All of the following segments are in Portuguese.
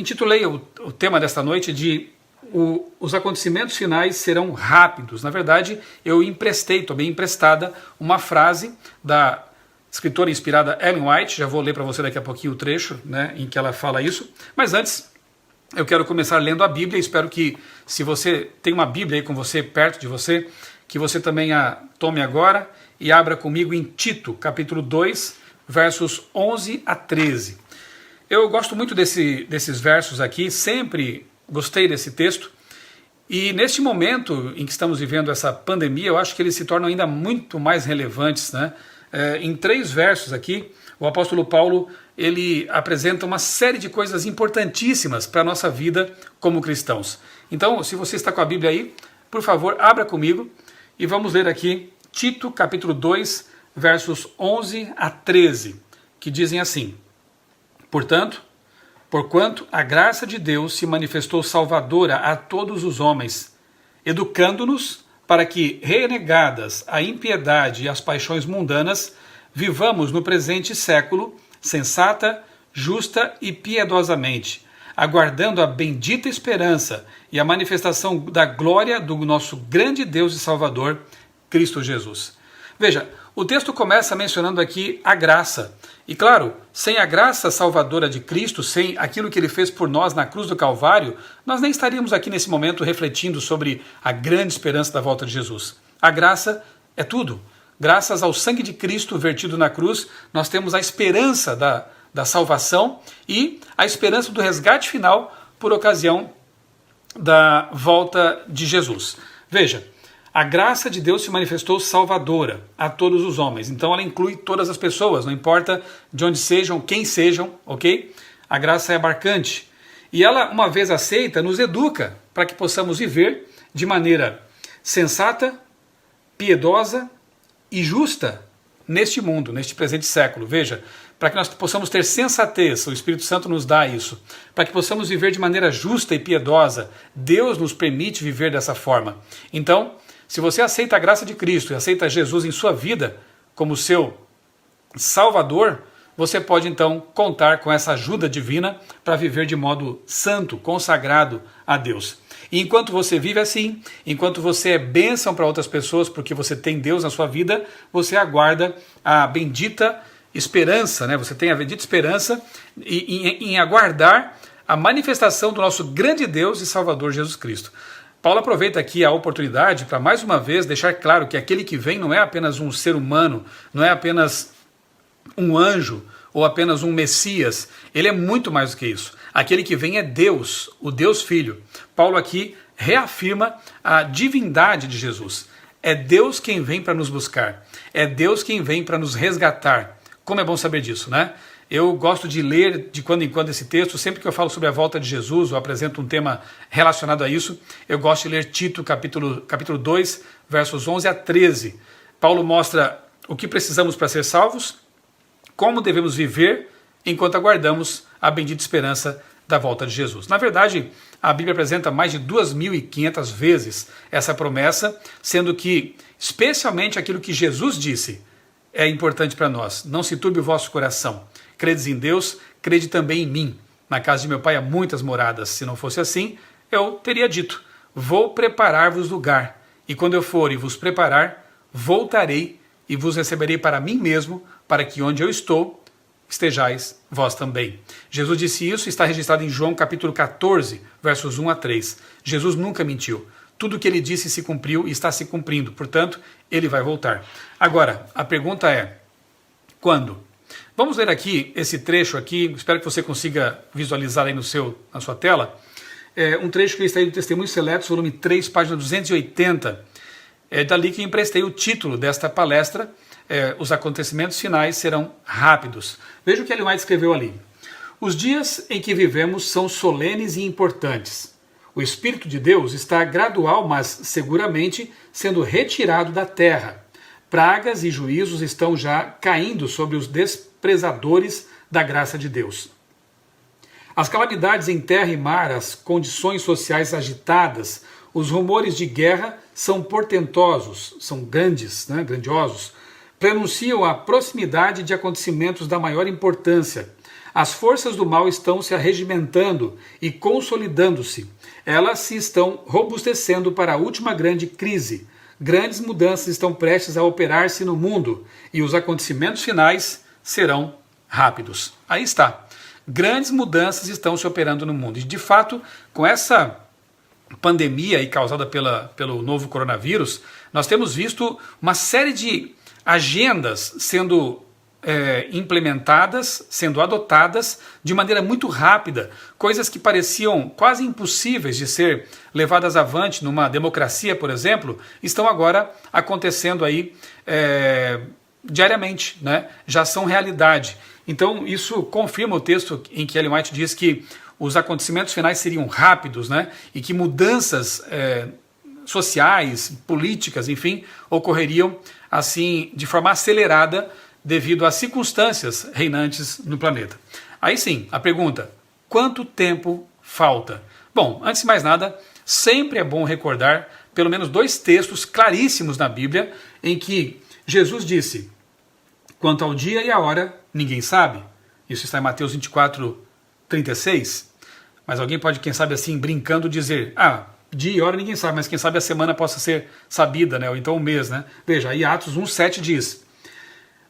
intitulei o tema desta noite de os acontecimentos finais serão rápidos. Na verdade, eu tomei emprestada uma frase da escritora inspirada Ellen White, já vou ler para você daqui a pouquinho o trecho, né, em que ela fala isso, mas antes eu quero começar lendo a Bíblia. Espero que, se você tem uma Bíblia aí com você, perto de você, que você também a tome agora e abra comigo em Tito, capítulo 2, versos 11 a 13. Eu gosto muito desses versos aqui, sempre gostei desse texto, e neste momento em que estamos vivendo essa pandemia, eu acho que eles se tornam ainda muito mais relevantes, né? Em 3 versos aqui, o apóstolo Paulo ele apresenta uma série de coisas importantíssimas para a nossa vida como cristãos. Então, se você está com a Bíblia aí, por favor, abra comigo e vamos ler aqui Tito, capítulo 2, versos 11 a 13, que dizem assim: Portanto, porquanto a graça de Deus se manifestou salvadora a todos os homens, educando-nos para que, renegadas a impiedade e as paixões mundanas, vivamos no presente século sensata, justa e piedosamente, aguardando a bendita esperança e a manifestação da glória do nosso grande Deus e Salvador, Cristo Jesus. Veja, o texto começa mencionando aqui a graça. E claro, sem a graça salvadora de Cristo, sem aquilo que ele fez por nós na cruz do Calvário, nós nem estaríamos aqui nesse momento refletindo sobre a grande esperança da volta de Jesus. A graça é tudo. Graças ao sangue de Cristo vertido na cruz, nós temos a esperança da salvação e a esperança do resgate final por ocasião da volta de Jesus. Veja, a graça de Deus se manifestou salvadora a todos os homens. Então ela inclui todas as pessoas, não importa de onde sejam, quem sejam, ok? A graça é abarcante. E ela, uma vez aceita, nos educa para que possamos viver de maneira sensata, piedosa e justa neste mundo, neste presente século. Veja, para que nós possamos ter sensatez, o Espírito Santo nos dá isso, para que possamos viver de maneira justa e piedosa, Deus nos permite viver dessa forma. Então, se você aceita a graça de Cristo e aceita Jesus em sua vida como seu Salvador, você pode então contar com essa ajuda divina para viver de modo santo, consagrado a Deus. E enquanto você vive assim, enquanto você é bênção para outras pessoas porque você tem Deus na sua vida, você aguarda a bendita esperança, né? Você tem a bendita esperança em aguardar a manifestação do nosso grande Deus e Salvador Jesus Cristo. Paulo aproveita aqui a oportunidade para mais uma vez deixar claro que aquele que vem não é apenas um ser humano, não é apenas um anjo ou apenas um Messias, ele é muito mais do que isso. Aquele que vem é Deus, o Deus Filho. Paulo aqui reafirma a divindade de Jesus. É Deus quem vem para nos buscar, é Deus quem vem para nos resgatar. Como é bom saber disso, né? Eu gosto de ler de quando em quando esse texto, sempre que eu falo sobre a volta de Jesus ou apresento um tema relacionado a isso, eu gosto de ler Tito, capítulo 2, versos 11 a 13. Paulo mostra o que precisamos para ser salvos, como devemos viver enquanto aguardamos a bendita esperança da volta de Jesus. Na verdade, a Bíblia apresenta mais de 2.500 vezes essa promessa, sendo que, especialmente aquilo que Jesus disse, é importante para nós. Não se turbe o vosso coração. Credes em Deus, crede também em mim. Na casa de meu pai há muitas moradas. Se não fosse assim, eu teria dito: vou preparar-vos lugar. E quando eu for e vos preparar, voltarei e vos receberei para mim mesmo, para que onde eu estou, estejais vós também. Jesus disse isso, está registrado em João capítulo 14, versos 1 a 3. Jesus nunca mentiu. Tudo o que ele disse se cumpriu e está se cumprindo. Portanto, ele vai voltar. Agora, a pergunta é: quando? Vamos ler aqui esse trecho aqui, espero que você consiga visualizar aí na sua tela. Um trecho que está aí do Testemunhos Seletos, volume 3, página 280. É dali que emprestei o título desta palestra. Os acontecimentos finais serão rápidos. Veja o que Ellen White escreveu ali. Os dias em que vivemos são solenes e importantes. O Espírito de Deus está gradual, mas seguramente sendo retirado da terra. Pragas e juízos estão já caindo sobre os desprezadores da graça de Deus. As calamidades em terra e mar, as condições sociais agitadas, os rumores de guerra são portentosos, são grandes, grandiosos, prenunciam a proximidade de acontecimentos da maior importância. As forças do mal estão se arregimentando e consolidando-se. Elas se estão robustecendo para a última grande crise. Grandes mudanças estão prestes a operar-se no mundo e os acontecimentos finais serão rápidos. Aí está. Grandes mudanças estão se operando no mundo. E, de fato, com essa pandemia aí causada pelo novo coronavírus, nós temos visto uma série de agendas sendo implementadas, sendo adotadas de maneira muito rápida, coisas que pareciam quase impossíveis de ser levadas avante numa democracia, por exemplo, estão agora acontecendo aí diariamente, né? Já são realidade. Então isso confirma o texto em que Ellen White diz que os acontecimentos finais seriam rápidos, né? E que mudanças sociais, políticas, enfim, ocorreriam assim de forma acelerada devido às circunstâncias reinantes no planeta. Aí sim, a pergunta: quanto tempo falta? Bom, antes de mais nada, sempre é bom recordar pelo menos dois textos claríssimos na Bíblia em que Jesus disse: quanto ao dia e à hora, ninguém sabe. Isso está em Mateus 24, 36. Mas alguém pode, quem sabe assim, brincando, dizer: dia e hora ninguém sabe, mas quem sabe a semana possa ser sabida, né? Ou então o mês, né? Veja, aí Atos 1,7 diz: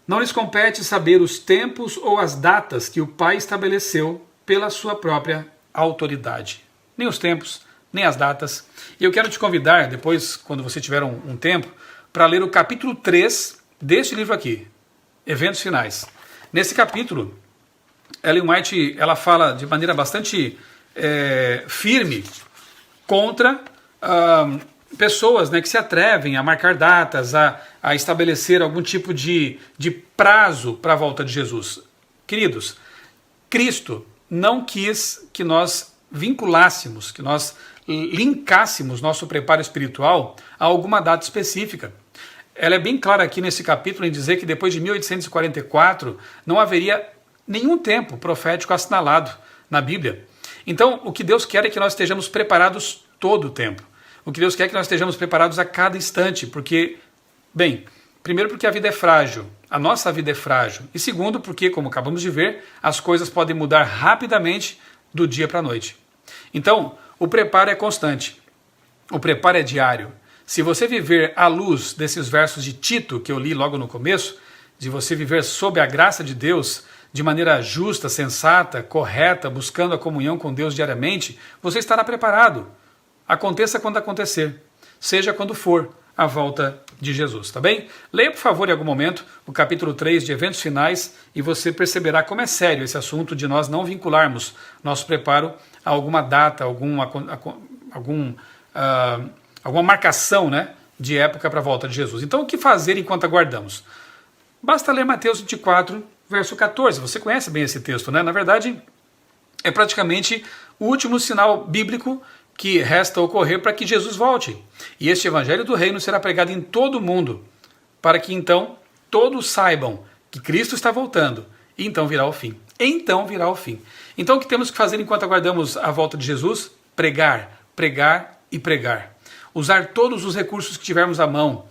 não lhes compete saber os tempos ou as datas que o Pai estabeleceu pela sua própria autoridade. Nem os tempos, nem as datas. E eu quero te convidar, depois, quando você tiver um tempo, para ler o capítulo 3 deste livro aqui, Eventos Finais. Nesse capítulo, Ellen White ela fala de maneira bastante firme contra pessoas, né, que se atrevem a marcar datas, a estabelecer algum tipo de prazo para a volta de Jesus. Queridos, Cristo não quis que nós vinculássemos, que nós linkássemos nosso preparo espiritual a alguma data específica. Ela é bem clara aqui nesse capítulo em dizer que depois de 1844 não haveria nenhum tempo profético assinalado na Bíblia. Então, o que Deus quer é que nós estejamos preparados todo o tempo. O que Deus quer é que nós estejamos preparados a cada instante, porque, bem, primeiro porque a vida é frágil, a nossa vida é frágil, e segundo porque, como acabamos de ver, as coisas podem mudar rapidamente do dia para a noite. Então, o preparo é constante, o preparo é diário. Se você viver à luz desses versos de Tito, que eu li logo no começo, de você viver sob a graça de Deus, de maneira justa, sensata, correta, buscando a comunhão com Deus diariamente, você estará preparado. Aconteça quando acontecer, seja quando for a volta de Jesus, tá bem? Leia, por favor, em algum momento, o capítulo 3 de Eventos Finais e você perceberá como é sério esse assunto de nós não vincularmos nosso preparo a alguma data, alguma marcação, né, de época para a volta de Jesus. Então, o que fazer enquanto aguardamos? Basta ler Mateus 24, verso 14. Você conhece bem esse texto, né? Na verdade, é praticamente o último sinal bíblico que resta ocorrer para que Jesus volte. E este evangelho do reino será pregado em todo o mundo, para que então todos saibam que Cristo está voltando, e então virá o fim. Então virá o fim. Então o que temos que fazer enquanto aguardamos a volta de Jesus? Pregar, pregar e pregar. Usar todos os recursos que tivermos à mão,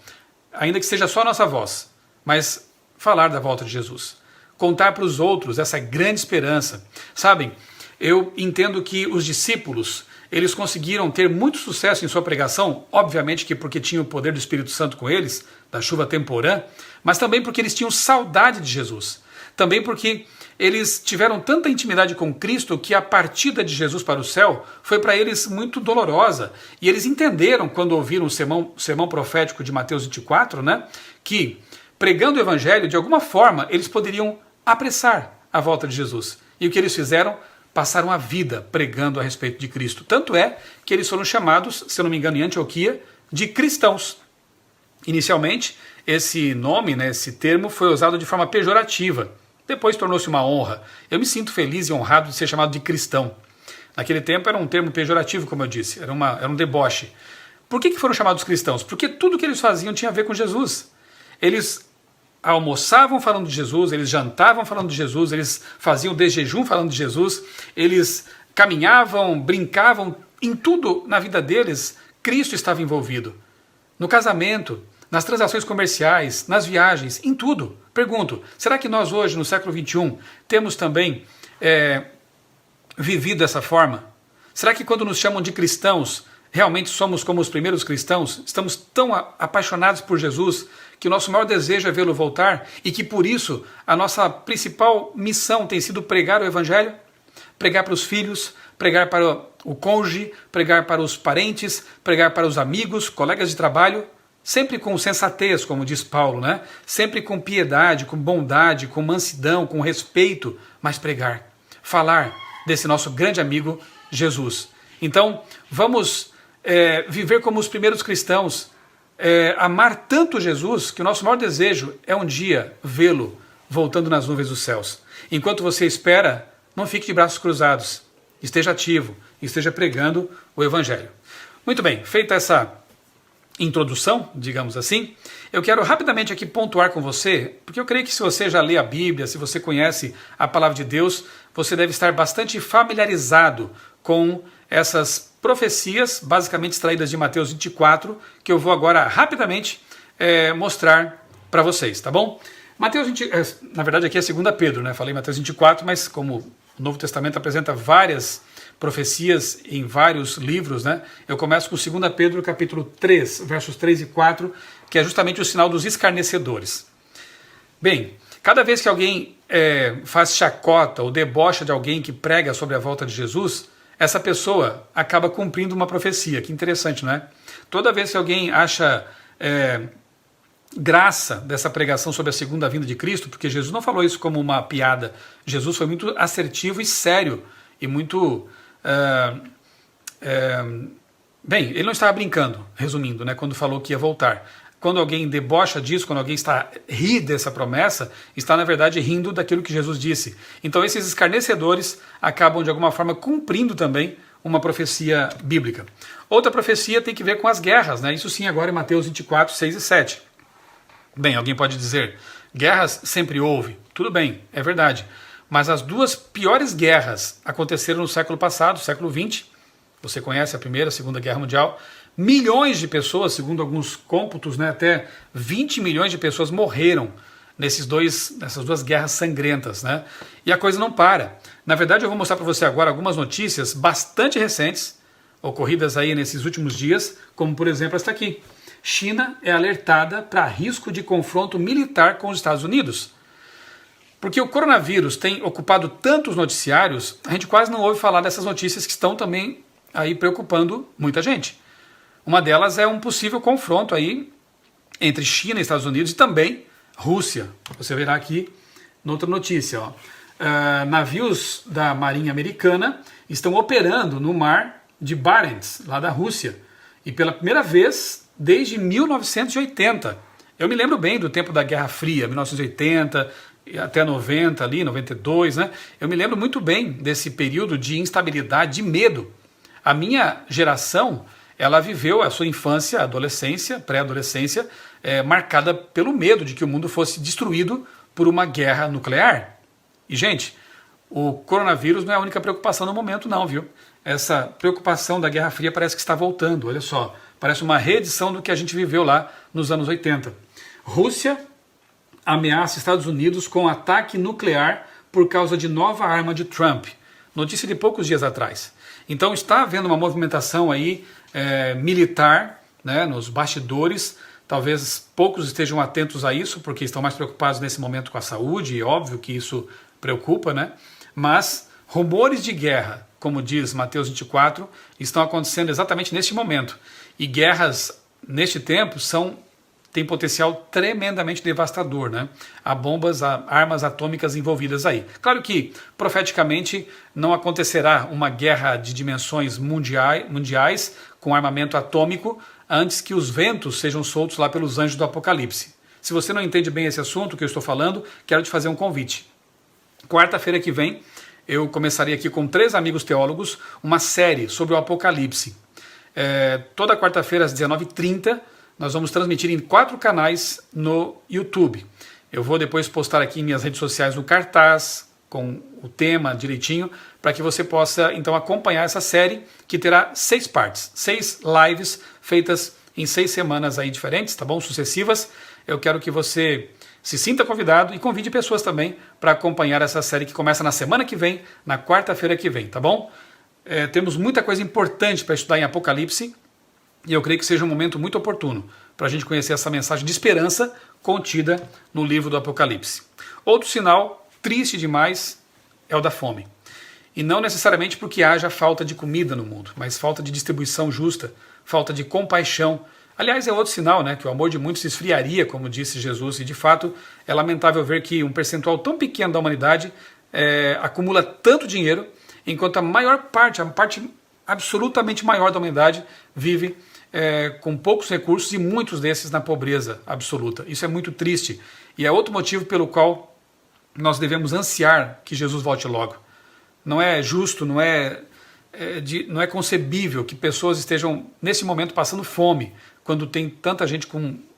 ainda que seja só a nossa voz, mas falar da volta de Jesus. Contar para os outros essa grande esperança. Sabem, eu entendo que os discípulos, eles conseguiram ter muito sucesso em sua pregação, obviamente que porque tinham o poder do Espírito Santo com eles, da chuva temporã, mas também porque eles tinham saudade de Jesus. Também porque eles tiveram tanta intimidade com Cristo que a partida de Jesus para o céu foi para eles muito dolorosa. E eles entenderam, quando ouviram o sermão profético de Mateus 24, né, que pregando o Evangelho, de alguma forma, eles poderiam apressar a volta de Jesus. E o que eles fizeram? Passaram a vida pregando a respeito de Cristo. Tanto é que eles foram chamados, se eu não me engano, em Antioquia, de cristãos. Inicialmente, esse nome, né, esse termo, foi usado de forma pejorativa. Depois tornou-se uma honra. Eu me sinto feliz e honrado de ser chamado de cristão. Naquele tempo era um termo pejorativo, como eu disse, era um deboche. Por que foram chamados cristãos? Porque tudo que eles faziam tinha a ver com Jesus. Eles almoçavam falando de Jesus, eles jantavam falando de Jesus, eles faziam de jejum falando de Jesus, eles caminhavam, brincavam, em tudo na vida deles, Cristo estava envolvido. No casamento, nas transações comerciais, nas viagens, em tudo. Pergunto, será que nós hoje, no século XXI, temos também vivido dessa forma? Será que quando nos chamam de cristãos, realmente somos como os primeiros cristãos? Estamos tão apaixonados por Jesus que o nosso maior desejo é vê-lo voltar e que por isso a nossa principal missão tem sido pregar o Evangelho? Pregar para os filhos, pregar para o cônjuge, pregar para os parentes, pregar para os amigos, colegas de trabalho, sempre com sensatez, como diz Paulo, né? Sempre com piedade, com bondade, com mansidão, com respeito, mas pregar, falar desse nosso grande amigo Jesus. Então, vamos viver como os primeiros cristãos, amar tanto Jesus que o nosso maior desejo é um dia vê-lo voltando nas nuvens dos céus. Enquanto você espera, não fique de braços cruzados, esteja ativo, esteja pregando o Evangelho. Muito bem, feita essa introdução, digamos assim, eu quero rapidamente aqui pontuar com você, porque eu creio que se você já lê a Bíblia, se você conhece a Palavra de Deus, você deve estar bastante familiarizado com essas profecias, basicamente extraídas de Mateus 24, que eu vou agora rapidamente mostrar para vocês, tá bom? Mateus 20, na verdade aqui é 2 Pedro, né? Falei Mateus 24, mas como o Novo Testamento apresenta várias profecias em vários livros, né? Eu começo com 2 Pedro capítulo 3, versos 3 e 4, que é justamente o sinal dos escarnecedores. Bem, cada vez que alguém faz chacota ou debocha de alguém que prega sobre a volta de Jesus, essa pessoa acaba cumprindo uma profecia. Que interessante, não é? Toda vez que alguém acha graça dessa pregação sobre a segunda vinda de Cristo, porque Jesus não falou isso como uma piada, Jesus foi muito assertivo e sério, e muito... bem, ele não estava brincando, resumindo, né, quando falou que ia voltar. Quando alguém debocha disso, quando alguém ri dessa promessa, está na verdade rindo daquilo que Jesus disse. Então esses escarnecedores acabam de alguma forma cumprindo também uma profecia bíblica. Outra profecia tem que ver com as guerras, né? Isso sim agora em Mateus 24, 6 e 7. Bem, alguém pode dizer, guerras sempre houve. Tudo bem, é verdade. Mas as duas piores guerras aconteceram no século passado, século XX. Você conhece a Primeira e a Segunda Guerra Mundial. Milhões de pessoas, segundo alguns cômputos, né, até 20 milhões de pessoas morreram nessas duas guerras sangrentas, né? E a coisa não para. Na verdade, eu vou mostrar para você agora algumas notícias bastante recentes, ocorridas aí nesses últimos dias, como por exemplo esta aqui. China é alertada para risco de confronto militar com os Estados Unidos. Porque o coronavírus tem ocupado tantos noticiários, a gente quase não ouve falar dessas notícias que estão também aí preocupando muita gente. Uma delas é um possível confronto aí entre China e Estados Unidos e também Rússia. Você verá aqui noutra notícia. Ó. Navios da Marinha Americana estão operando no mar de Barents, lá da Rússia. E pela primeira vez desde 1980. Eu me lembro bem do tempo da Guerra Fria, 1980 até 90 ali, 92, né? Eu me lembro muito bem desse período de instabilidade, de medo. A minha geração, ela viveu a sua infância, adolescência, pré-adolescência, marcada pelo medo de que o mundo fosse destruído por uma guerra nuclear. E, gente, o coronavírus não é a única preocupação no momento, não, viu? Essa preocupação da Guerra Fria parece que está voltando, olha só. Parece uma reedição do que a gente viveu lá nos anos 80. Rússia ameaça Estados Unidos com ataque nuclear por causa de nova arma de Trump. Notícia de poucos dias atrás. Então está havendo uma movimentação aí militar, né, nos bastidores. Talvez poucos estejam atentos a isso, porque estão mais preocupados nesse momento com a saúde, e óbvio que isso preocupa, né? Mas rumores de guerra, como diz Mateus 24, estão acontecendo exatamente neste momento. E guerras neste tempo têm potencial tremendamente devastador, né? Há bombas, há armas atômicas envolvidas aí. Claro que, profeticamente, não acontecerá uma guerra de dimensões mundiais com armamento atômico antes que os ventos sejam soltos lá pelos anjos do Apocalipse. Se você não entende bem esse assunto que eu estou falando, quero te fazer um convite. Quarta-feira que vem, eu começarei aqui com 3 amigos teólogos uma série sobre o Apocalipse. Toda quarta-feira às 19h30 nós vamos transmitir em 4 canais no YouTube. Eu vou depois postar aqui em minhas redes sociais um cartaz com o tema direitinho, para que você possa então acompanhar essa série que terá 6 partes, 6 lives feitas em 6 semanas aí diferentes, tá bom? Sucessivas. Eu quero que você Se sinta convidado e convide pessoas também para acompanhar essa série que começa na semana que vem, na quarta-feira que vem, tá bom? Temos muita coisa importante para estudar em Apocalipse e eu creio que seja um momento muito oportuno para a gente conhecer essa mensagem de esperança contida no livro do Apocalipse. Outro sinal triste demais é o da fome. E não necessariamente porque haja falta de comida no mundo, mas falta de distribuição justa, falta de compaixão. Aliás, é outro sinal, né, que o amor de muitos se esfriaria, como disse Jesus, e de fato é lamentável ver que um percentual tão pequeno da humanidade acumula tanto dinheiro, enquanto a parte absolutamente maior da humanidade vive com poucos recursos e muitos desses na pobreza absoluta. Isso é muito triste e é outro motivo pelo qual nós devemos ansiar que Jesus volte logo. Não é justo, não é concebível que pessoas estejam nesse momento passando fome, quando tem tanta gente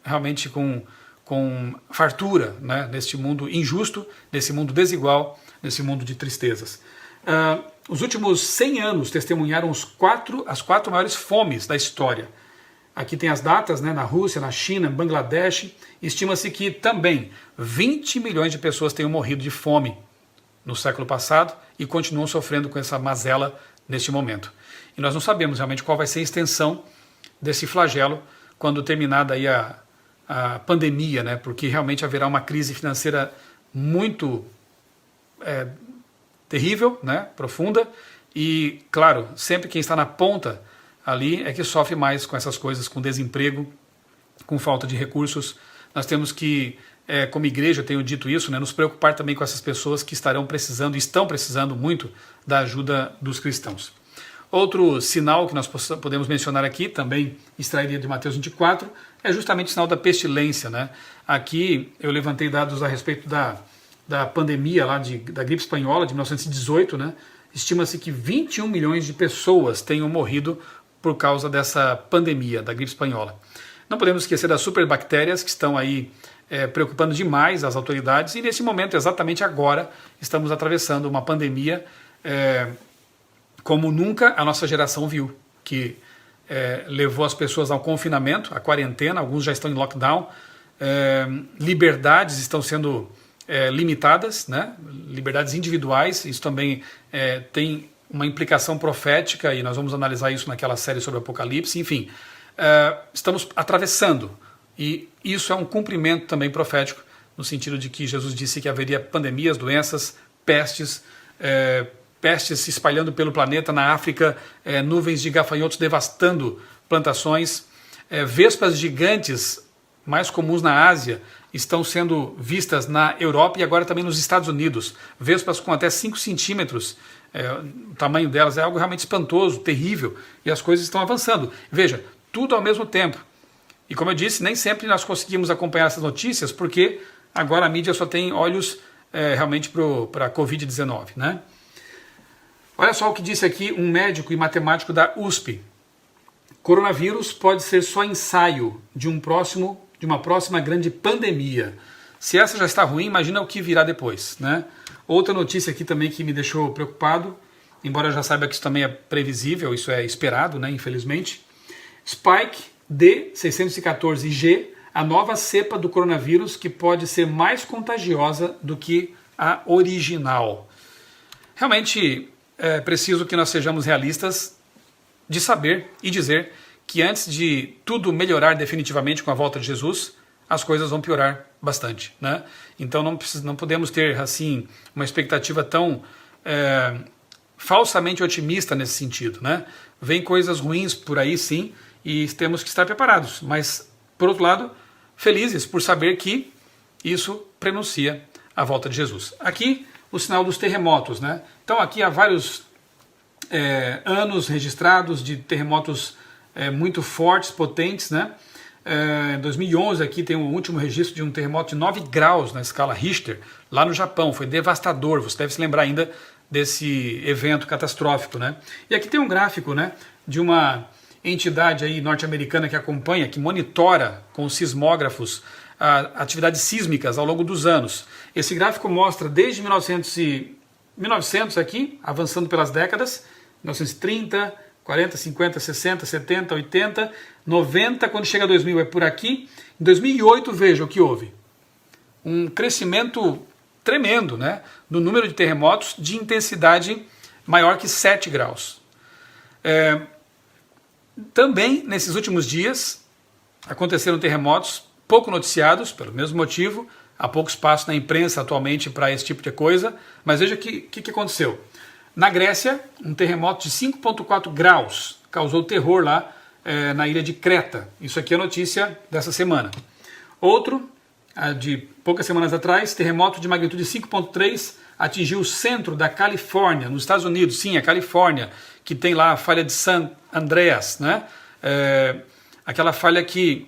realmente com fartura, né, neste mundo injusto, nesse mundo desigual, nesse mundo de tristezas. Os últimos 100 anos testemunharam as quatro maiores fomes da história. Aqui tem as datas, né, na Rússia, na China, Bangladesh. Estima-se que também 20 milhões de pessoas tenham morrido de fome no século passado e continuam sofrendo com essa mazela neste momento. E nós não sabemos realmente qual vai ser a extensão desse flagelo quando terminada aí a pandemia, né, porque realmente haverá uma crise financeira muito terrível, né, profunda, e, claro, sempre quem está na ponta ali é que sofre mais com essas coisas, com desemprego, com falta de recursos. Nós temos que, como igreja, eu tenho dito isso, né, nos preocupar também com essas pessoas que estão precisando muito da ajuda dos cristãos. Outro sinal que nós podemos mencionar aqui, também extraído de Mateus 24, é justamente o sinal da pestilência, né? Aqui eu levantei dados a respeito da pandemia lá da gripe espanhola de 1918, né? Estima-se que 21 milhões de pessoas tenham morrido por causa dessa pandemia da gripe espanhola. Não podemos esquecer das superbactérias que estão aí preocupando demais as autoridades, e nesse momento, exatamente agora, estamos atravessando uma pandemia como nunca a nossa geração viu, que levou as pessoas ao confinamento, à quarentena, alguns já estão em lockdown, liberdades estão sendo limitadas, né? Liberdades individuais, isso também tem uma implicação profética, e nós vamos analisar isso naquela série sobre Apocalipse. Enfim, estamos atravessando, e isso é um cumprimento também profético, no sentido de que Jesus disse que haveria pandemias, doenças, pestes se espalhando pelo planeta, na África, nuvens de gafanhotos devastando plantações, vespas gigantes mais comuns na Ásia estão sendo vistas na Europa e agora também nos Estados Unidos. Vespas com até 5 centímetros, o tamanho delas é algo realmente espantoso, terrível, e as coisas estão avançando. Veja, tudo ao mesmo tempo. E como eu disse, nem sempre nós conseguimos acompanhar essas notícias, porque agora a mídia só tem olhos realmente para a Covid-19, né? Olha só o que disse aqui um médico e matemático da USP. Coronavírus pode ser só ensaio de uma próxima grande pandemia. Se essa já está ruim, imagina o que virá depois, né? Outra notícia aqui também que me deixou preocupado, embora eu já saiba que isso também é previsível, isso é esperado, né, infelizmente. Spike D614G, a nova cepa do coronavírus que pode ser mais contagiosa do que a original. Realmente é preciso que nós sejamos realistas de saber e dizer que antes de tudo melhorar definitivamente com a volta de Jesus, as coisas vão piorar bastante, né? Então não podemos ter assim uma expectativa tão falsamente otimista nesse sentido, né? Vem coisas ruins por aí, sim, e temos que estar preparados, mas por outro lado, felizes por saber que isso prenuncia a volta de Jesus. Aqui o sinal dos terremotos, né? Então aqui há vários anos registrados de terremotos muito fortes, potentes, né? Em 2011 aqui tem o último registro de um terremoto de 9 graus na escala Richter, lá no Japão, foi devastador, você deve se lembrar ainda desse evento catastrófico, né? E aqui tem um gráfico, né, de uma entidade aí norte-americana que acompanha, que monitora com os sismógrafos atividades sísmicas ao longo dos anos. Esse gráfico mostra desde 1900 aqui, avançando pelas décadas, 1930, 40, 50, 60, 70, 80, 90, quando chega a 2000 é por aqui. Em 2008, veja o que houve. um crescimento tremendo, né, no número de terremotos de intensidade maior que 7 graus. Também, nesses últimos dias, aconteceram terremotos pouco noticiados, pelo mesmo motivo, há pouco espaço na imprensa atualmente para esse tipo de coisa, mas veja o que aconteceu. Na Grécia, um terremoto de 5,4 graus causou terror lá na ilha de Creta. Isso aqui é a notícia dessa semana. Outro, de poucas semanas atrás, terremoto de magnitude 5,3 atingiu o centro da Califórnia, nos Estados Unidos. Sim, a Califórnia, que tem lá a falha de San Andreas, né? Aquela falha que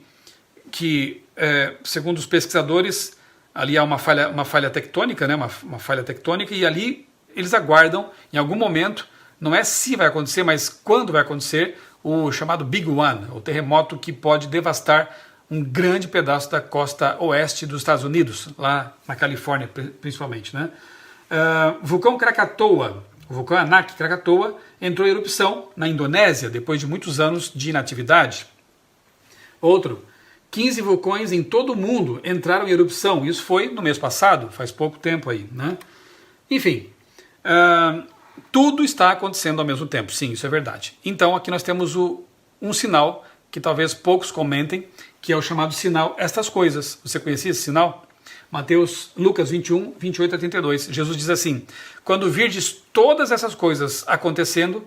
segundo os pesquisadores, ali há uma falha tectônica, né? uma falha tectônica, e ali eles aguardam, em algum momento, não é se vai acontecer, mas quando vai acontecer, o chamado Big One, o terremoto que pode devastar um grande pedaço da costa oeste dos Estados Unidos, lá na Califórnia principalmente, né? Vulcão Krakatoa, o vulcão Anak Krakatoa, entrou em erupção na Indonésia depois de muitos anos de inatividade. Outro, 15 vulcões em todo o mundo entraram em erupção. Isso foi no mês passado, faz pouco tempo aí, né? Enfim, tudo está acontecendo ao mesmo tempo, sim, isso é verdade. Então aqui nós temos um sinal que talvez poucos comentem, que é o chamado sinal Estas Coisas. Você conhecia esse sinal? Lucas 21, 28 a 32. Jesus diz assim: quando virdes todas essas coisas acontecendo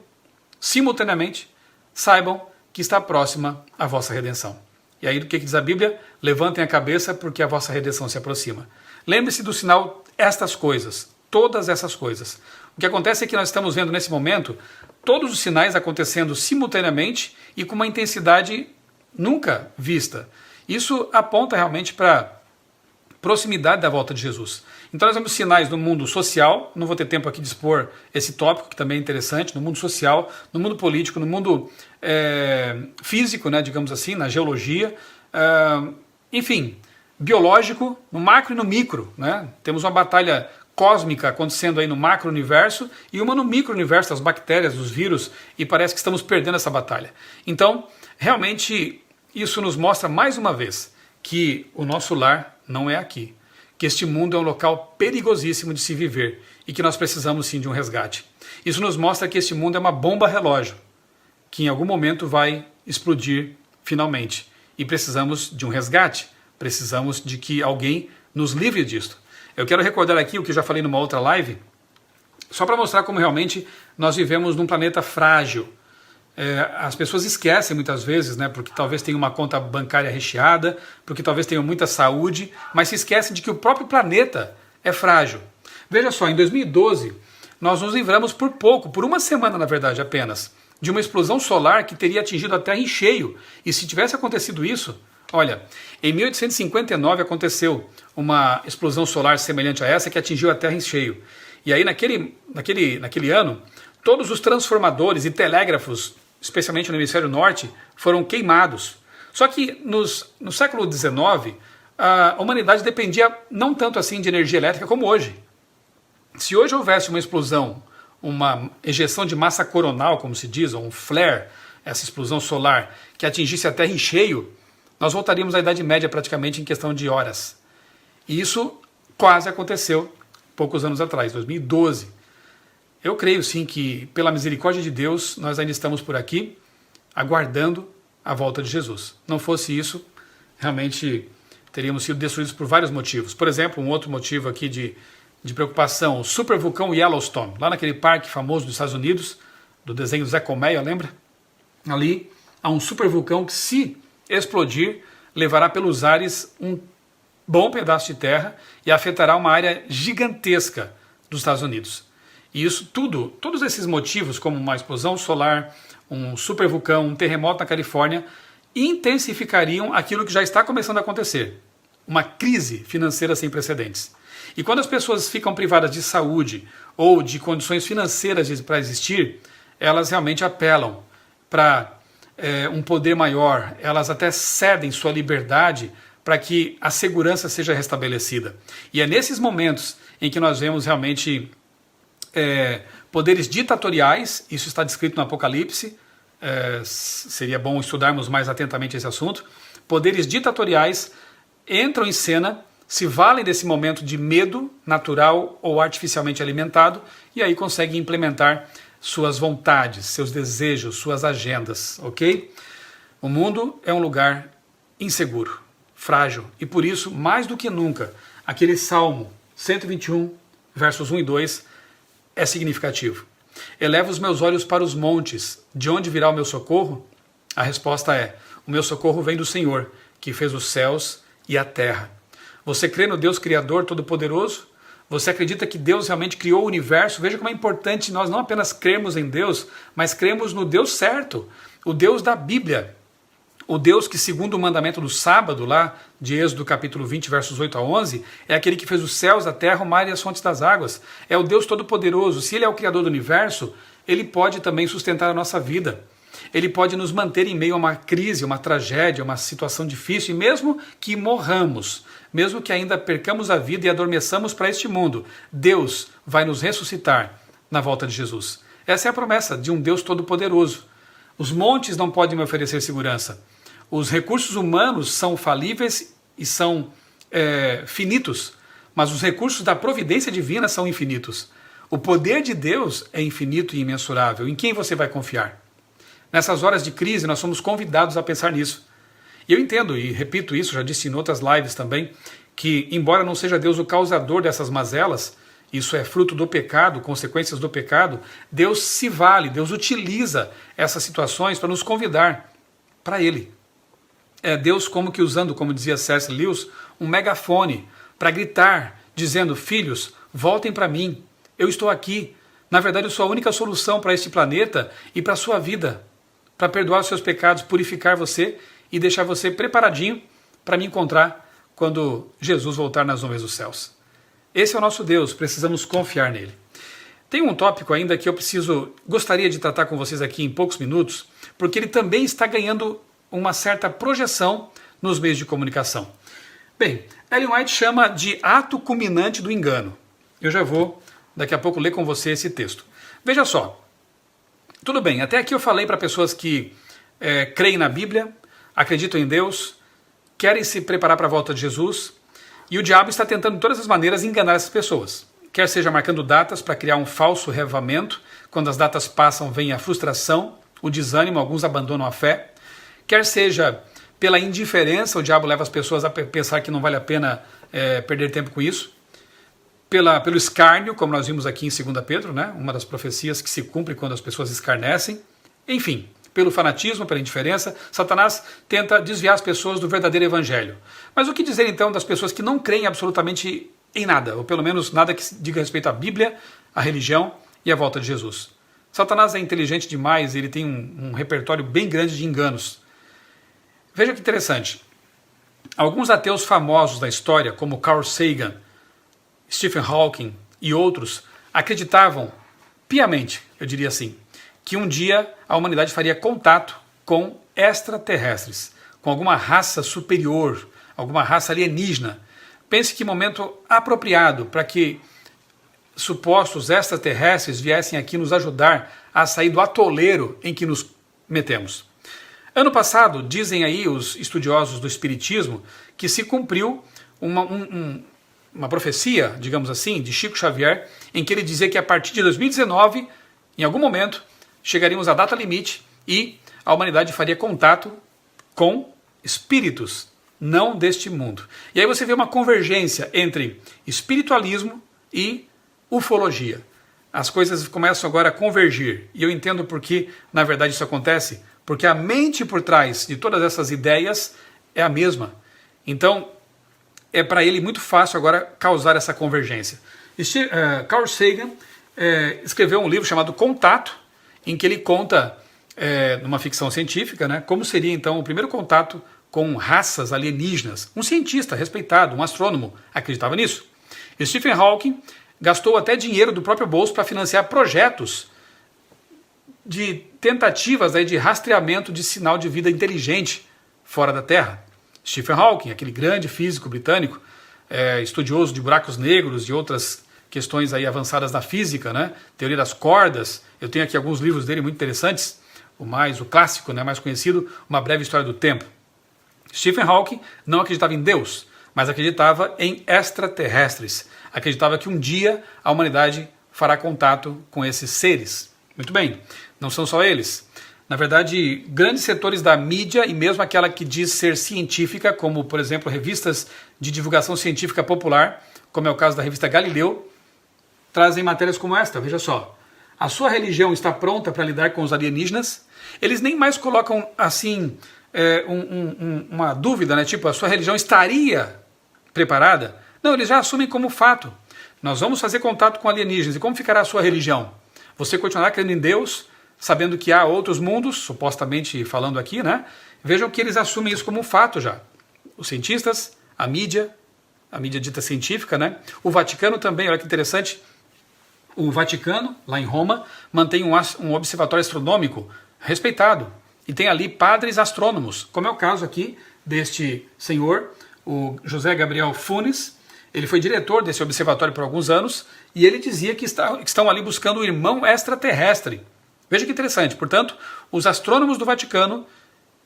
simultaneamente, saibam que está próxima a vossa redenção. E aí, do que diz a Bíblia? Levantem a cabeça, porque a vossa redenção se aproxima. Lembre-se do sinal Estas Coisas, todas essas coisas. O que acontece é que nós estamos vendo nesse momento todos os sinais acontecendo simultaneamente e com uma intensidade nunca vista. Isso aponta realmente para proximidade da volta de Jesus. Então nós vemos sinais no mundo social, não vou ter tempo aqui de expor esse tópico, que também é interessante, no mundo social, no mundo político, no mundo físico, né, digamos assim, na geologia, enfim, biológico, no macro e no micro, né? Temos uma batalha cósmica acontecendo aí no macro-universo e uma no micro-universo, as bactérias, os vírus, e parece que estamos perdendo essa batalha. Então, realmente, isso nos mostra mais uma vez que o nosso lar não é aqui, que este mundo é um local perigosíssimo de se viver e que nós precisamos sim de um resgate. Isso nos mostra que este mundo é uma bomba relógio, que em algum momento vai explodir finalmente. E precisamos de um resgate, precisamos de que alguém nos livre disto. Eu quero recordar aqui o que eu já falei numa outra live, só para mostrar como realmente nós vivemos num planeta frágil. As pessoas esquecem muitas vezes, né, porque talvez tenham uma conta bancária recheada, porque talvez tenham muita saúde, mas se esquecem de que o próprio planeta é frágil. Veja só, em 2012, nós nos livramos por pouco, por uma semana na verdade apenas, de uma explosão solar que teria atingido a Terra em cheio. E se tivesse acontecido isso, olha, em 1859 aconteceu uma explosão solar semelhante a essa que atingiu a Terra em cheio. E aí naquele ano, todos os transformadores e telégrafos, especialmente no hemisfério norte, foram queimados. Só que no século XIX, a humanidade dependia não tanto assim de energia elétrica como hoje. Se hoje houvesse uma explosão, uma ejeção de massa coronal, como se diz, ou um flare, essa explosão solar, que atingisse a Terra em cheio, nós voltaríamos à Idade Média praticamente em questão de horas. E isso quase aconteceu poucos anos atrás, 2012. Eu creio sim que, pela misericórdia de Deus, nós ainda estamos por aqui, aguardando a volta de Jesus. Não fosse isso, realmente teríamos sido destruídos por vários motivos. Por exemplo, um outro motivo aqui de preocupação, o supervulcão Yellowstone, lá naquele parque famoso dos Estados Unidos, do desenho Zé Colmeia, lembra? Ali há um supervulcão que, se explodir, levará pelos ares um bom pedaço de terra e afetará uma área gigantesca dos Estados Unidos. E isso tudo, todos esses motivos, como uma explosão solar, um supervulcão, um terremoto na Califórnia, intensificariam aquilo que já está começando a acontecer, uma crise financeira sem precedentes. E quando as pessoas ficam privadas de saúde ou de condições financeiras para existir, elas realmente apelam para um poder maior, elas até cedem sua liberdade para que a segurança seja restabelecida. E é nesses momentos em que nós vemos realmente poderes ditatoriais, isso está descrito no Apocalipse, seria bom estudarmos mais atentamente esse assunto. Poderes ditatoriais entram em cena se valem desse momento de medo natural ou artificialmente alimentado e aí conseguem implementar suas vontades, seus desejos, suas agendas, ok? O mundo é um lugar inseguro, frágil e por isso, mais do que nunca, aquele Salmo 121, versos 1 e 2 é significativo. Eleva os meus olhos para os montes, de onde virá o meu socorro? A resposta é: o meu socorro vem do Senhor, que fez os céus e a terra. Você crê no Deus Criador Todo-Poderoso? Você acredita que Deus realmente criou o universo? Veja como é importante nós não apenas cremos em Deus, mas cremos no Deus certo, o Deus da Bíblia. O Deus que, segundo o mandamento do sábado, lá de Êxodo capítulo 20, versos 8 a 11, é aquele que fez os céus, a terra, o mar e as fontes das águas. É o Deus Todo-Poderoso. Se Ele é o Criador do universo, Ele pode também sustentar a nossa vida. Ele pode nos manter em meio a uma crise, uma tragédia, uma situação difícil, e mesmo que morramos, mesmo que ainda percamos a vida e adormeçamos para este mundo, Deus vai nos ressuscitar na volta de Jesus. Essa é a promessa de um Deus Todo-Poderoso. Os montes não podem me oferecer segurança. Os recursos humanos são falíveis e são finitos, mas os recursos da providência divina são infinitos. O poder de Deus é infinito e imensurável. Em quem você vai confiar? Nessas horas de crise, nós somos convidados a pensar nisso. E eu entendo, e repito isso, já disse em outras lives também, que embora não seja Deus o causador dessas mazelas, isso é fruto do pecado, consequências do pecado, Deus se vale, Deus utiliza essas situações para nos convidar para Ele. É Deus como que usando, como dizia C.S. Lewis, um megafone para gritar, dizendo: filhos, voltem para mim, eu estou aqui. Na verdade, eu sou a única solução para este planeta e para a sua vida, para perdoar os seus pecados, purificar você e deixar você preparadinho para me encontrar quando Jesus voltar nas nuvens dos céus. Esse é o nosso Deus, precisamos confiar nele. Tem um tópico ainda que eu gostaria de tratar com vocês aqui em poucos minutos, porque ele também está ganhando uma certa projeção nos meios de comunicação. Bem, Ellen White chama de ato culminante do engano. Eu já vou, daqui a pouco, ler com você esse texto. Veja só, tudo bem, até aqui eu falei para pessoas que creem na Bíblia, acreditam em Deus, querem se preparar para a volta de Jesus, e o diabo está tentando de todas as maneiras enganar essas pessoas. Quer seja marcando datas para criar um falso reavivamento, quando as datas passam vem a frustração, o desânimo, alguns abandonam a fé. Quer seja pela indiferença, o diabo leva as pessoas a pensar que não vale a pena perder tempo com isso. Pelo escárnio, como nós vimos aqui em 2 Pedro, né? Uma das profecias que se cumpre quando as pessoas escarnecem. Enfim, pelo fanatismo, pela indiferença, Satanás tenta desviar as pessoas do verdadeiro evangelho. Mas o que dizer então das pessoas que não creem absolutamente em nada, ou pelo menos nada que diga respeito à Bíblia, à religião e à volta de Jesus? Satanás é inteligente demais, ele tem um repertório bem grande de enganos. Veja que interessante. Alguns ateus famosos da história, como Carl Sagan, Stephen Hawking e outros, acreditavam piamente, eu diria assim, que um dia a humanidade faria contato com extraterrestres, com alguma raça superior, alguma raça alienígena. Pense que momento apropriado para que supostos extraterrestres viessem aqui nos ajudar a sair do atoleiro em que nos metemos. Ano passado, dizem aí os estudiosos do espiritismo, que se cumpriu uma profecia, digamos assim, de Chico Xavier, em que ele dizia que a partir de 2019, em algum momento, chegaríamos à data limite e a humanidade faria contato com espíritos, não deste mundo. E aí você vê uma convergência entre espiritualismo e ufologia. As coisas começam agora a convergir. E eu entendo por que, na verdade, isso acontece. Porque a mente por trás de todas essas ideias é a mesma. Então, é para ele muito fácil agora causar essa convergência. Carl Sagan escreveu um livro chamado Contato, em que ele conta, numa ficção científica, né, como seria então o primeiro contato com raças alienígenas. Um cientista respeitado, um astrônomo, acreditava nisso. E Stephen Hawking gastou até dinheiro do próprio bolso para financiar projetos de tentativas aí de rastreamento de sinal de vida inteligente fora da Terra. Stephen Hawking, aquele grande físico britânico, estudioso de buracos negros e outras questões aí avançadas da física, né? Teoria das cordas. Eu tenho aqui alguns livros dele muito interessantes. O clássico, né, mais conhecido, Uma Breve História do Tempo. Stephen Hawking não acreditava em Deus, mas acreditava em extraterrestres. Acreditava que um dia a humanidade fará contato com esses seres. Muito bem, não são só eles. Na verdade, grandes setores da mídia e mesmo aquela que diz ser científica, como, por exemplo, revistas de divulgação científica popular, como é o caso da revista Galileu, trazem matérias como esta, veja só. A sua religião está pronta para lidar com os alienígenas? Eles nem mais colocam, assim, uma dúvida, né? Tipo, a sua religião estaria preparada? Não, eles já assumem como fato. Nós vamos fazer contato com alienígenas. E como ficará a sua religião? Você continuará crendo em Deus, sabendo que há outros mundos, supostamente falando aqui, né? Vejam que eles assumem isso como um fato já. Os cientistas, a mídia dita científica, né? O Vaticano também, olha que interessante. O Vaticano, lá em Roma, mantém um observatório astronômico respeitado. E tem ali padres astrônomos, como é o caso aqui deste senhor, o José Gabriel Funes. Ele foi diretor desse observatório por alguns anos e ele dizia que estão ali buscando o irmão extraterrestre. Veja que interessante. Portanto, os astrônomos do Vaticano,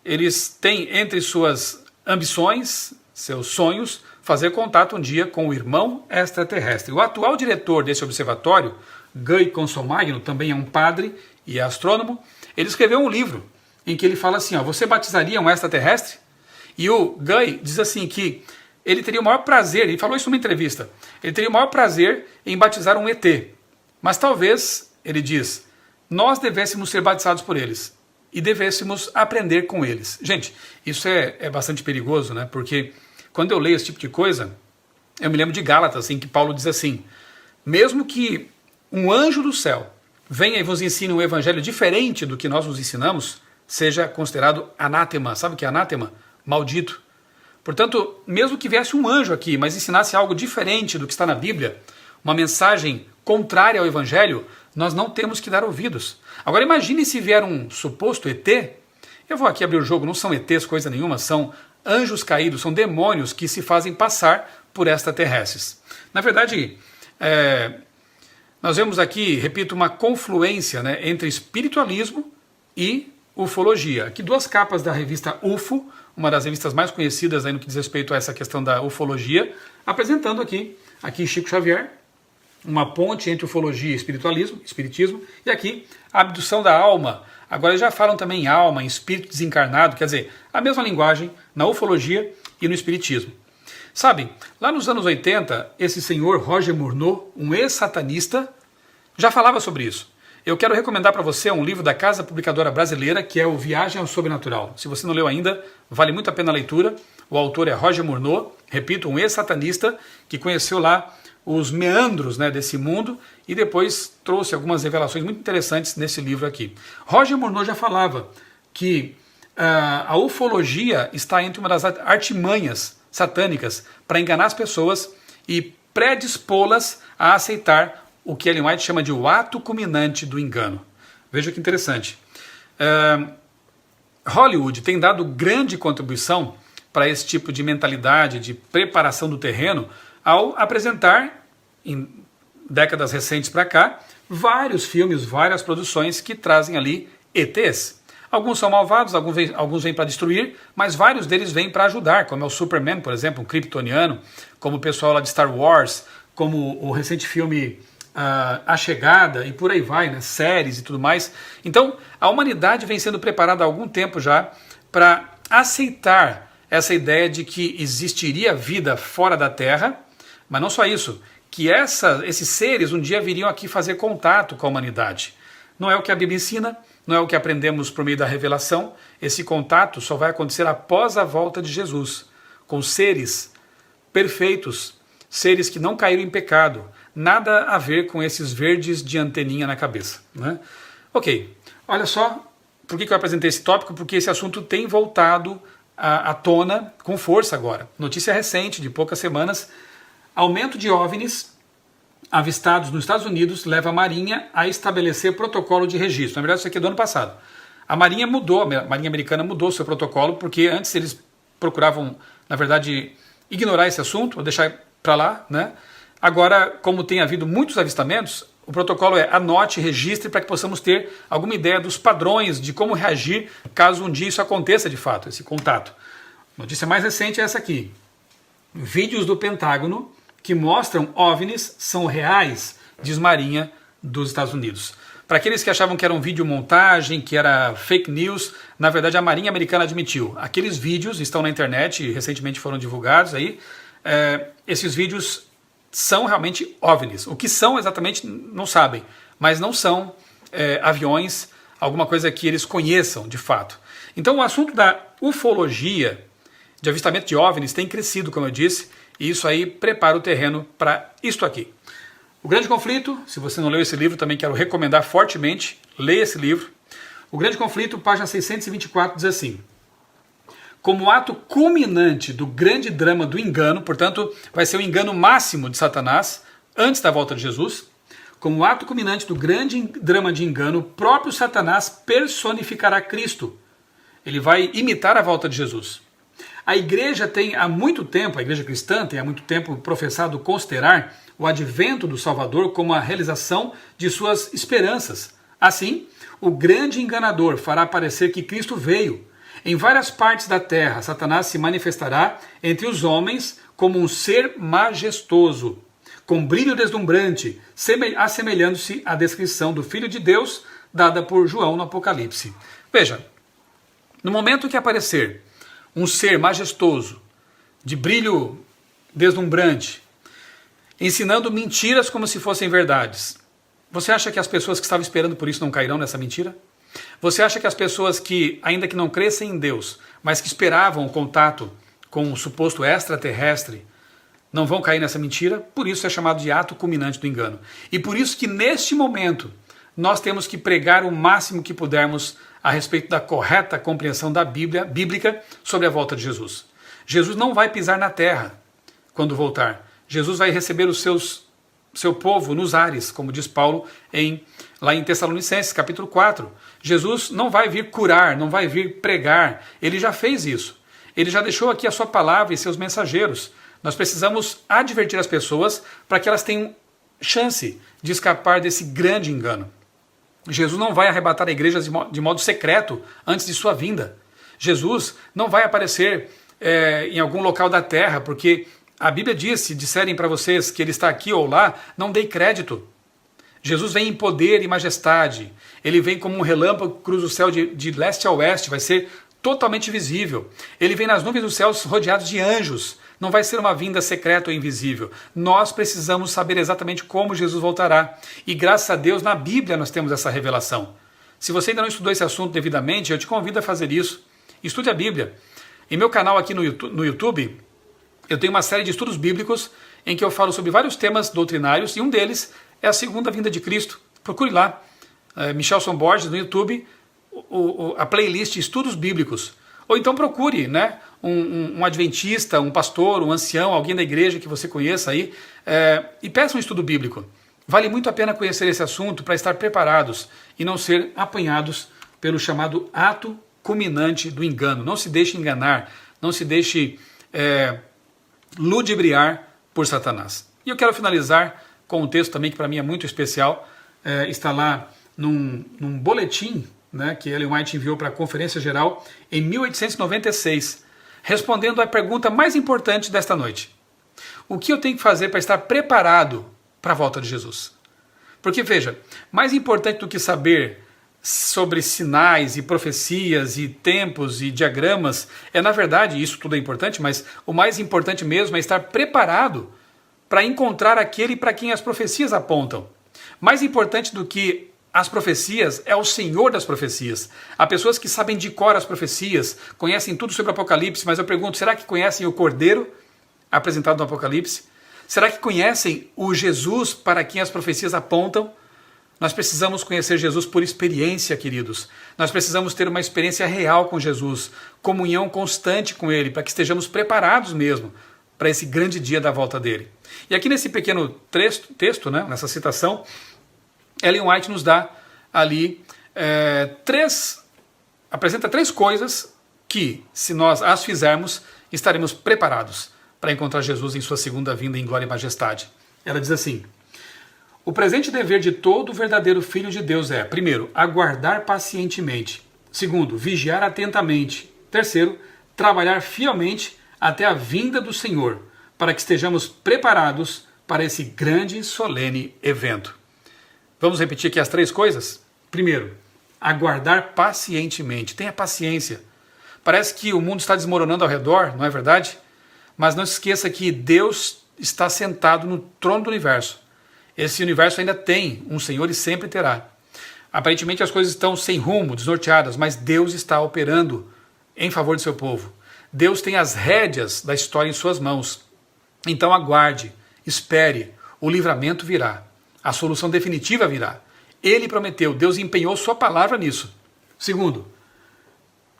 eles têm entre suas ambições, seus sonhos, fazer contato um dia com o irmão extraterrestre. O atual diretor desse observatório, Guy Consolmagno, também é um padre e é astrônomo. Ele escreveu um livro em que ele fala assim, ó, você batizaria um extraterrestre? E o Guy diz assim que ele teria o maior prazer, ele falou isso numa entrevista, ele teria o maior prazer em batizar um ET. Mas talvez, ele diz, nós devêssemos ser batizados por eles e devêssemos aprender com eles. Gente, isso é bastante perigoso, né? Porque quando eu leio esse tipo de coisa, eu me lembro de Gálatas, em que Paulo diz assim, mesmo que um anjo do céu venha e vos ensine um evangelho diferente do que nós nos ensinamos, seja considerado anátema. Sabe o que é anátema? Maldito. Portanto, mesmo que viesse um anjo aqui, mas ensinasse algo diferente do que está na Bíblia, uma mensagem contrária ao evangelho, nós não temos que dar ouvidos. Agora imagine se vier um suposto ET, eu vou aqui abrir o jogo, não são ETs coisa nenhuma, são anjos caídos, são demônios que se fazem passar por extraterrestres. Na verdade, nós vemos aqui, repito, uma confluência, né, entre espiritualismo e ufologia. Aqui duas capas da revista UFO, uma das revistas mais conhecidas aí no que diz respeito a essa questão da ufologia, apresentando aqui Chico Xavier, uma ponte entre ufologia e espiritismo, e aqui a abdução da alma. Agora eles já falam também em alma, em espírito desencarnado, quer dizer, a mesma linguagem na ufologia e no espiritismo. Sabe, lá nos anos 80, esse senhor Roger Murnau, um ex-satanista, já falava sobre isso. Eu quero recomendar para você um livro da Casa Publicadora Brasileira, que é o Viagem ao Sobrenatural. Se você não leu ainda, vale muito a pena a leitura. O autor é Roger Murnau, repito, um ex-satanista que conheceu lá os meandros, né, desse mundo e depois trouxe algumas revelações muito interessantes nesse livro aqui. Roger Murnau já falava que a ufologia está entre uma das artimanhas satânicas para enganar as pessoas e predispô-las a aceitar o que Ellen White chama de o ato culminante do engano. Veja que interessante. Hollywood tem dado grande contribuição para esse tipo de mentalidade, de preparação do terreno, ao apresentar, em décadas recentes para cá, vários filmes, várias produções que trazem ali ETs. Alguns são malvados, alguns vêm para destruir, mas vários deles vêm para ajudar, como é o Superman, por exemplo, um kryptoniano, como o pessoal lá de Star Wars, como o recente filme A Chegada, e por aí vai, né? Séries e tudo mais. Então, a humanidade vem sendo preparada há algum tempo já para aceitar essa ideia de que existiria vida fora da Terra, mas não só isso, que esses seres um dia viriam aqui fazer contato com a humanidade. Não é o que a Bíblia ensina, não é o que aprendemos por meio da revelação. Esse contato só vai acontecer após a volta de Jesus, com seres perfeitos, seres que não caíram em pecado, nada a ver com esses verdes de anteninha na cabeça, né? Ok, olha só, por que eu apresentei esse tópico? Porque esse assunto tem voltado à tona com força agora. Notícia recente, de poucas semanas, aumento de OVNIs avistados nos Estados Unidos leva a Marinha a estabelecer protocolo de registro. Na verdade, isso aqui é do ano passado. A Marinha Americana mudou seu protocolo, porque antes eles procuravam, na verdade, ignorar esse assunto, ou deixar para lá, né? Agora, como tem havido muitos avistamentos, o protocolo é anote, registre, para que possamos ter alguma ideia dos padrões de como reagir caso um dia isso aconteça de fato, esse contato. Notícia mais recente é essa aqui. vídeos do Pentágono que mostram OVNIs são reais, diz Marinha dos Estados Unidos. Para aqueles que achavam que era um vídeo montagem, que era fake news, na verdade a Marinha Americana admitiu. Aqueles vídeos estão na internet e recentemente foram divulgados aí. Esses vídeos são realmente OVNIs. O que são exatamente não sabem, mas não são aviões, alguma coisa que eles conheçam de fato. Então o assunto da ufologia, de avistamento de OVNIs, tem crescido, como eu disse, e isso aí prepara o terreno para isto aqui. O Grande Conflito, se você não leu esse livro, também quero recomendar fortemente, leia esse livro. O Grande Conflito, página 624, diz assim: como ato culminante do grande drama do engano, portanto, vai ser o engano máximo de Satanás, antes da volta de Jesus, como ato culminante do grande drama de engano, o próprio Satanás personificará Cristo. Ele vai imitar a volta de Jesus. A igreja tem há muito tempo, a igreja cristã tem há muito tempo professado considerar o advento do Salvador como a realização de suas esperanças. Assim, o grande enganador fará parecer que Cristo veio. Em várias partes da terra, Satanás se manifestará entre os homens como um ser majestoso, com brilho deslumbrante, assemelhando-se à descrição do Filho de Deus dada por João no Apocalipse. Veja, no momento que aparecer um ser majestoso, de brilho deslumbrante, ensinando mentiras como se fossem verdades, você acha que as pessoas que estavam esperando por isso não cairão nessa mentira? Você acha que as pessoas que, ainda que não crescem em Deus, mas que esperavam o contato com o suposto extraterrestre, não vão cair nessa mentira? Por isso é chamado de ato culminante do engano. E por isso que neste momento nós temos que pregar o máximo que pudermos a respeito da correta compreensão da Bíblia bíblica sobre a volta de Jesus. Jesus não vai pisar na terra quando voltar. Jesus vai receber seu povo nos ares, como diz Paulo lá em Tessalonicenses, capítulo 4. Jesus não vai vir curar, não vai vir pregar. Ele já fez isso. Ele já deixou aqui a sua palavra e seus mensageiros. Nós precisamos advertir as pessoas para que elas tenham chance de escapar desse grande engano. Jesus não vai arrebatar a igreja de modo secreto antes de sua vinda. Jesus não vai aparecer em algum local da terra, porque a Bíblia diz, se disserem para vocês que ele está aqui ou lá, não dei crédito. Jesus vem em poder e majestade. Ele vem como um relâmpago que cruza o céu de leste a oeste, vai ser totalmente visível. Ele vem nas nuvens dos céus rodeados de anjos. Não vai ser uma vinda secreta ou invisível. Nós precisamos saber exatamente como Jesus voltará. E graças a Deus, na Bíblia nós temos essa revelação. Se você ainda não estudou esse assunto devidamente, eu te convido a fazer isso. Estude a Bíblia. Em meu canal aqui no YouTube, eu tenho uma série de estudos bíblicos em que eu falo sobre vários temas doutrinários, e um deles é a segunda vinda de Cristo. Procure lá, Michelson Borges, no YouTube, a playlist Estudos Bíblicos. Ou então procure, né, um adventista, um pastor, um ancião, alguém da igreja que você conheça aí, e peça um estudo bíblico. Vale muito a pena conhecer esse assunto para estar preparados e não ser apanhados pelo chamado ato culminante do engano. Não se deixe enganar, não se deixe ludibriar por Satanás. E eu quero finalizar com um texto também que para mim é muito especial, está lá num boletim, né, que Ellen White enviou para a Conferência Geral em 1896, respondendo à pergunta mais importante desta noite: o que eu tenho que fazer para estar preparado para a volta de Jesus? Porque veja, mais importante do que saber sobre sinais e profecias e tempos e diagramas na verdade, isso tudo é importante, mas o mais importante mesmo é estar preparado para encontrar aquele para quem as profecias apontam. Mais importante do que as profecias é o Senhor das profecias. Há pessoas que sabem de cor as profecias, conhecem tudo sobre o Apocalipse, mas eu pergunto, será que conhecem o Cordeiro apresentado no Apocalipse? Será que conhecem o Jesus para quem as profecias apontam? Nós precisamos conhecer Jesus por experiência, queridos. Nós precisamos ter uma experiência real com Jesus, comunhão constante com Ele, para que estejamos preparados mesmo para esse grande dia da volta dele. E aqui nesse pequeno texto, né, nessa citação, Ellen White nos dá ali apresenta três coisas que, se nós as fizermos, estaremos preparados para encontrar Jesus em sua segunda vinda em glória e majestade. Ela diz assim: o presente dever de todo verdadeiro filho de Deus é, primeiro, aguardar pacientemente. Segundo, vigiar atentamente. Terceiro, trabalhar fielmente até a vinda do Senhor, para que estejamos preparados para esse grande e solene evento. Vamos repetir aqui as 3 coisas? Primeiro, aguardar pacientemente. Tenha paciência. Parece que o mundo está desmoronando ao redor, não é verdade? Mas não se esqueça que Deus está sentado no trono do universo. Esse universo ainda tem um Senhor e sempre terá. Aparentemente as coisas estão sem rumo, desnorteadas, mas Deus está operando em favor do seu povo. Deus tem as rédeas da história em suas mãos. Então aguarde, espere, o livramento virá. A solução definitiva virá. Ele prometeu, Deus empenhou sua palavra nisso. Segundo,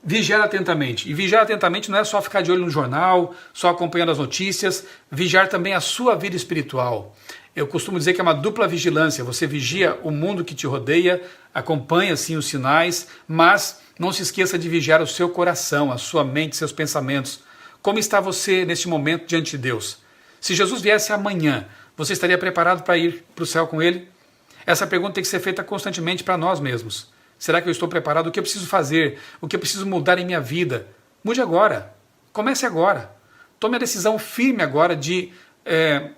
vigiar atentamente. E vigiar atentamente não é só ficar de olho no jornal, só acompanhando as notícias, vigiar também a sua vida espiritual. Eu costumo dizer que é uma dupla vigilância. Você vigia o mundo que te rodeia, acompanha sim os sinais, mas não se esqueça de vigiar o seu coração, a sua mente, seus pensamentos. Como está você neste momento diante de Deus? Se Jesus viesse amanhã, você estaria preparado para ir para o céu com Ele? Essa pergunta tem que ser feita constantemente para nós mesmos. Será que eu estou preparado? O que eu preciso fazer? O que eu preciso mudar em minha vida? Mude agora. Comece agora. Tome a decisão firme agora de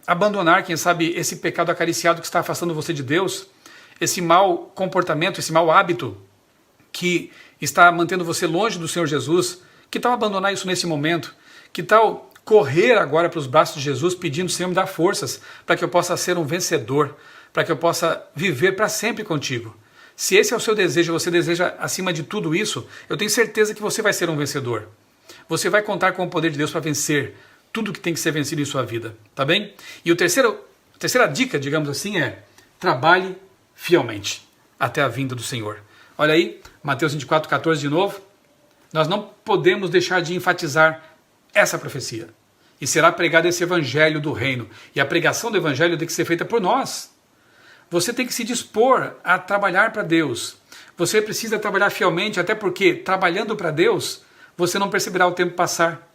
abandonar, quem sabe, esse pecado acariciado que está afastando você de Deus, esse mau comportamento, esse mau hábito que está mantendo você longe do Senhor Jesus. Que tal abandonar isso nesse momento? Que tal correr agora para os braços de Jesus pedindo: Senhor, me dá forças para que eu possa ser um vencedor, para que eu possa viver para sempre contigo. Se esse é o seu desejo, você deseja acima de tudo isso, eu tenho certeza que você vai ser um vencedor. Você vai contar com o poder de Deus para vencer tudo que tem que ser vencido em sua vida, tá bem? E a terceira dica, digamos assim, é: trabalhe fielmente até a vinda do Senhor. Olha aí, Mateus 24:14 de novo. Nós não podemos deixar de enfatizar essa profecia. E será pregado esse evangelho do reino. E a pregação do evangelho tem que ser feita por nós. Você tem que se dispor a trabalhar para Deus. Você precisa trabalhar fielmente, até porque, trabalhando para Deus, você não perceberá o tempo passar.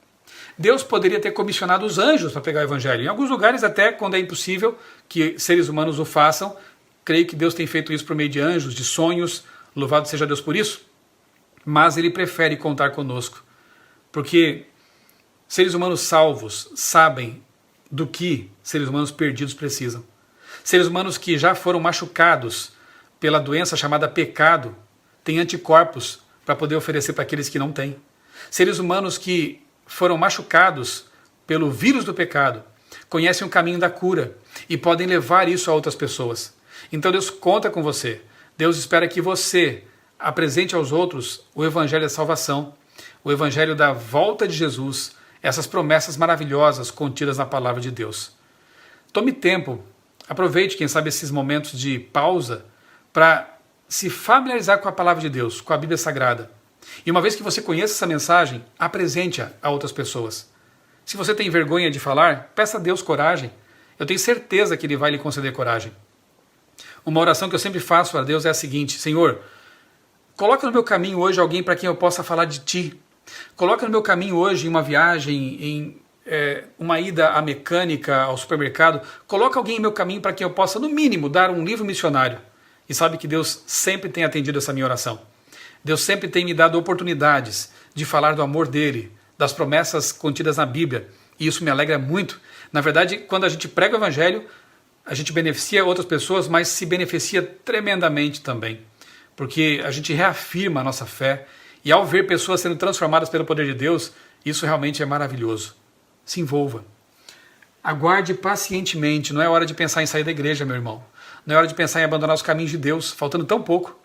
Deus poderia ter comissionado os anjos para pregar o evangelho. Em alguns lugares, até quando é impossível que seres humanos o façam, creio que Deus tem feito isso por meio de anjos, de sonhos. Louvado seja Deus por isso. Mas Ele prefere contar conosco. Porque seres humanos salvos sabem do que seres humanos perdidos precisam. Seres humanos que já foram machucados pela doença chamada pecado têm anticorpos para poder oferecer para aqueles que não têm. Seres humanos que foram machucados pelo vírus do pecado conhecem o caminho da cura e podem levar isso a outras pessoas. Então Deus conta com você. Deus espera que você apresente aos outros o evangelho da salvação, o evangelho da volta de Jesus, essas promessas maravilhosas contidas na palavra de Deus. Tome tempo, aproveite, quem sabe, esses momentos de pausa para se familiarizar com a palavra de Deus, com a Bíblia Sagrada. E uma vez que você conheça essa mensagem, apresente-a a outras pessoas. Se você tem vergonha de falar, peça a Deus coragem. Eu tenho certeza que Ele vai lhe conceder coragem. Uma oração que eu sempre faço a Deus é a seguinte: Senhor, coloca no meu caminho hoje alguém para quem eu possa falar de Ti. Coloca no meu caminho hoje, em uma viagem, em uma ida à mecânica, ao supermercado, coloca alguém em meu caminho para quem eu possa, no mínimo, dar um livro missionário. E sabe que Deus sempre tem atendido essa minha oração. Deus sempre tem me dado oportunidades de falar do amor dEle, das promessas contidas na Bíblia, e isso me alegra muito. Na verdade, quando a gente prega o Evangelho, a gente beneficia outras pessoas, mas se beneficia tremendamente também, porque a gente reafirma a nossa fé, e ao ver pessoas sendo transformadas pelo poder de Deus, isso realmente é maravilhoso. Se envolva. Aguarde pacientemente, não é hora de pensar em sair da igreja, meu irmão. Não é hora de pensar em abandonar os caminhos de Deus, faltando tão pouco.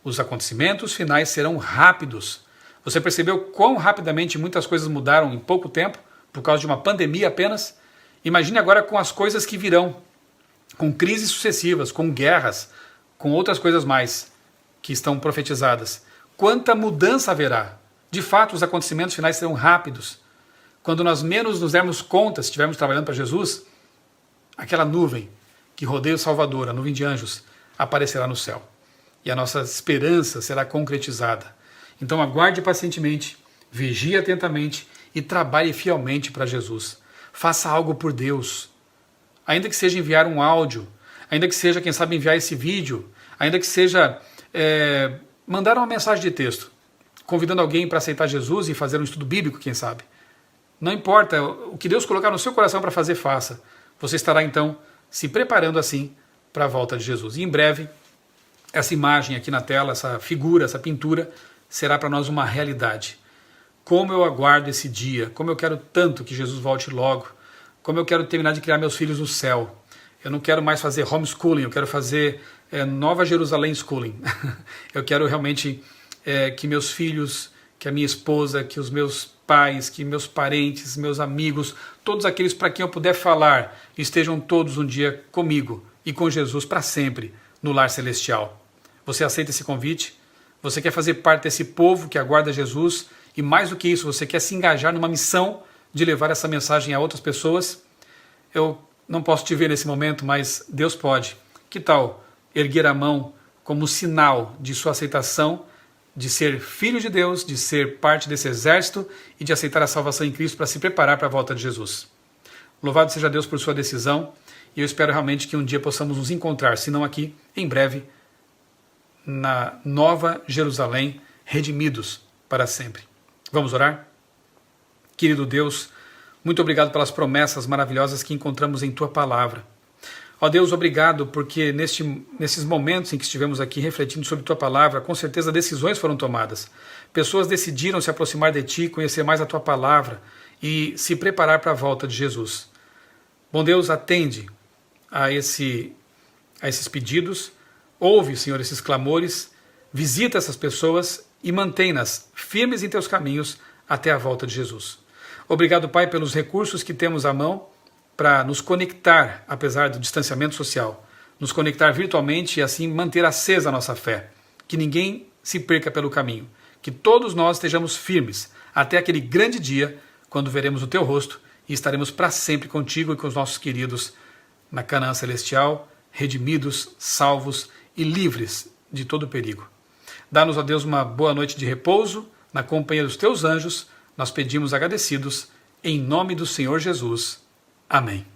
Os acontecimentos finais serão rápidos. Você percebeu quão rapidamente muitas coisas mudaram em pouco tempo, por causa de uma pandemia apenas? Imagine agora com as coisas que virão, com crises sucessivas, com guerras, com outras coisas mais que estão profetizadas. Quanta mudança haverá! De fato, os acontecimentos finais serão rápidos. Quando nós menos nos dermos conta, se estivermos trabalhando para Jesus, aquela nuvem que rodeia o Salvador, a nuvem de anjos, aparecerá no céu. E a nossa esperança será concretizada. Então aguarde pacientemente, vigie atentamente e trabalhe fielmente para Jesus. Faça algo por Deus. Ainda que seja enviar um áudio, ainda que seja, quem sabe, enviar esse vídeo, ainda que seja mandar uma mensagem de texto, convidando alguém para aceitar Jesus e fazer um estudo bíblico, quem sabe. Não importa o que Deus colocar no seu coração para fazer, faça. Você estará então se preparando assim para a volta de Jesus. E em breve, essa imagem aqui na tela, essa figura, essa pintura, será para nós uma realidade. Como eu aguardo esse dia, como eu quero tanto que Jesus volte logo, como eu quero terminar de criar meus filhos no céu. Eu não quero mais fazer homeschooling, eu quero fazer Nova Jerusalém Schooling. Eu quero realmente que meus filhos, que a minha esposa, que os meus pais, que meus parentes, meus amigos, todos aqueles para quem eu puder falar, estejam todos um dia comigo e com Jesus para sempre no lar celestial. Você aceita esse convite? Você quer fazer parte desse povo que aguarda Jesus? E mais do que isso, você quer se engajar numa missão de levar essa mensagem a outras pessoas? Eu não posso te ver nesse momento, mas Deus pode. Que tal erguer a mão como sinal de sua aceitação, de ser filho de Deus, de ser parte desse exército e de aceitar a salvação em Cristo para se preparar para a volta de Jesus? Louvado seja Deus por sua decisão e eu espero realmente que um dia possamos nos encontrar, se não aqui, em breve, na Nova Jerusalém, redimidos para sempre. Vamos orar? Querido Deus, muito obrigado pelas promessas maravilhosas que encontramos em Tua Palavra. Ó Deus, obrigado porque nesses momentos em que estivemos aqui refletindo sobre Tua Palavra, com certeza decisões foram tomadas. Pessoas decidiram se aproximar de Ti, conhecer mais a Tua Palavra e se preparar para a volta de Jesus. Bom Deus, atende a esses pedidos, ouve, Senhor, esses clamores, visita essas pessoas e mantém-nas firmes em Teus caminhos até a volta de Jesus. Obrigado, Pai, pelos recursos que temos à mão para nos conectar, apesar do distanciamento social, nos conectar virtualmente e assim manter acesa a nossa fé. Que ninguém se perca pelo caminho, que todos nós estejamos firmes até aquele grande dia quando veremos o Teu rosto e estaremos para sempre contigo e com os nossos queridos na Canaã Celestial, redimidos, salvos e livres de todo perigo. Dá-nos, ó Deus, uma boa noite de repouso, na companhia dos Teus anjos, nós pedimos agradecidos, em nome do Senhor Jesus. Amém.